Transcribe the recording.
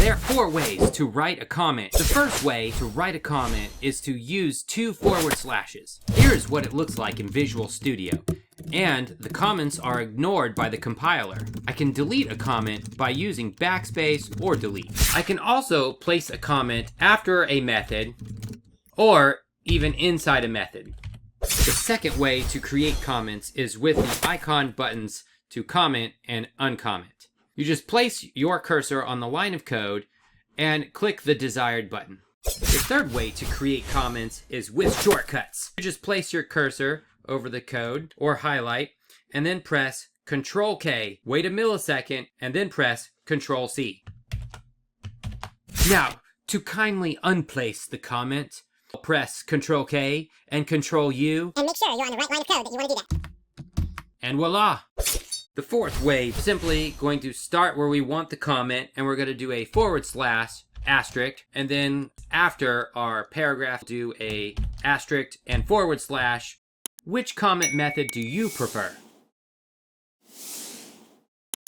There are 4 ways to write a comment. The first way to write a comment is to use 2 forward slashes. Here's what it looks like in Visual Studio. And the comments are ignored by the compiler. I can delete a comment by using backspace or delete. I can also place a comment after a method or even inside a method. The second way to create comments is with the icon buttons to comment and uncomment. You just place your cursor on the line of code and click the desired button. The third way to create comments is with shortcuts. You just place your cursor over the code or highlight and then press Ctrl K, wait a millisecond, and then press Ctrl C. Now, to kindly unplace the comment, press Ctrl K and Ctrl U. And make sure you're on the right line of code that you want to do that. And voila! The fourth way, simply going to start where we want the comment, and we're going to do a / asterisk, and then after our paragraph, do a asterisk and /. Which comment method do you prefer?